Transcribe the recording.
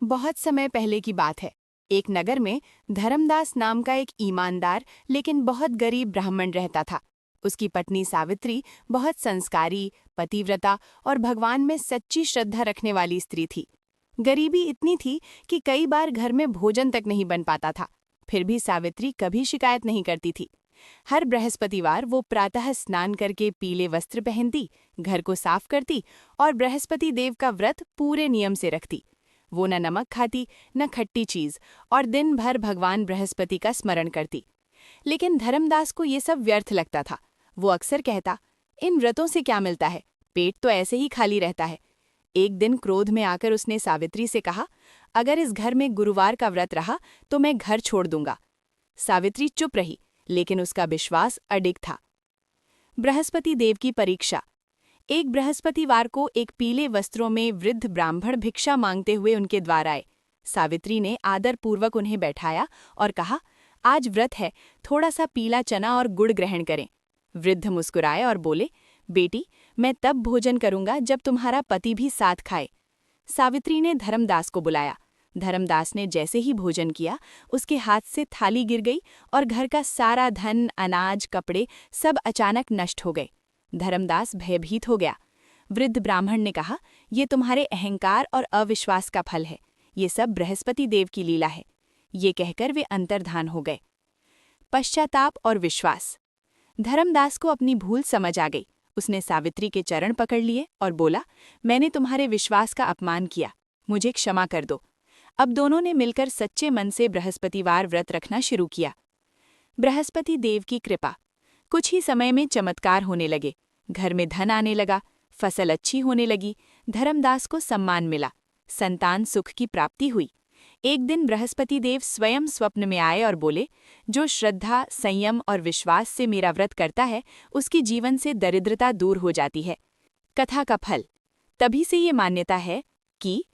बहुत समय पहले की बात है। एक नगर में धर्मदास नाम का एक ईमानदार लेकिन बहुत गरीब ब्राह्मण रहता था। उसकी पत्नी सावित्री बहुत संस्कारी, पतिव्रता और भगवान में सच्ची श्रद्धा रखने वाली स्त्री थी। गरीबी इतनी थी कि कई बार घर में भोजन तक नहीं बन पाता था। फिर भी सावित्री कभी शिकायत नहीं करती थी। हर बृहस्पतिवार वो प्रातः स्नान करके पीले वस्त्र पहनती, घर को साफ करती और बृहस्पति देव का व्रत पूरे नियम से रखती। वो न नमक खाती न खट्टी चीज और दिन भर भगवान बृहस्पति का स्मरण करती। लेकिन धर्मदास को ये सब व्यर्थ लगता था। वो अक्सर कहता, इन व्रतों से क्या मिलता है, पेट तो ऐसे ही खाली रहता है। एक दिन क्रोध में आकर उसने सावित्री से कहा, अगर इस घर में गुरुवार का व्रत रहा तो मैं घर छोड़ दूंगा। सावित्री चुप रही, लेकिन उसका विश्वास अडिग था। बृहस्पति देव की परीक्षा। एक बृहस्पतिवार को एक पीले वस्त्रों में वृद्ध ब्राह्मण भिक्षा मांगते हुए उनके द्वार आए। सावित्री ने आदरपूर्वक उन्हें बैठाया और कहा, आज व्रत है, थोड़ा सा पीला चना और गुड़ ग्रहण करें। वृद्ध मुस्कुराए और बोले, बेटी, मैं तब भोजन करूंगा जब तुम्हारा पति भी साथ खाए। सावित्री ने धर्मदास को बुलाया। धर्मदास ने जैसे ही भोजन किया, उसके हाथ से थाली गिर गई और घर का सारा धन, अनाज, कपड़े सब अचानक नष्ट हो गए। धर्मदास भयभीत हो गया। वृद्ध ब्राह्मण ने कहा, ये तुम्हारे अहंकार और अविश्वास का फल है। ये सब बृहस्पति देव की लीला है। ये कहकर वे अंतर्धान हो गए। पश्चाताप और विश्वास। धर्मदास को अपनी भूल समझ आ गई। उसने सावित्री के चरण पकड़ लिए और बोला, मैंने तुम्हारे विश्वास का अपमान किया, मुझे क्षमा कर दो। अब दोनों ने मिलकर सच्चे मन से बृहस्पतिवार व्रत रखना शुरू किया। बृहस्पति देव की कृपा। कुछ ही समय में चमत्कार होने लगे। घर में धन आने लगा, फसल अच्छी होने लगी, धर्मदास को सम्मान मिला, संतान सुख की प्राप्ति हुई। एक दिन बृहस्पति देव स्वयं स्वप्न में आए और बोले, जो श्रद्धा, संयम और विश्वास से मेरा व्रत करता है, उसके जीवन से दरिद्रता दूर हो जाती है। कथा का फल। तभी से ये मान्यता है कि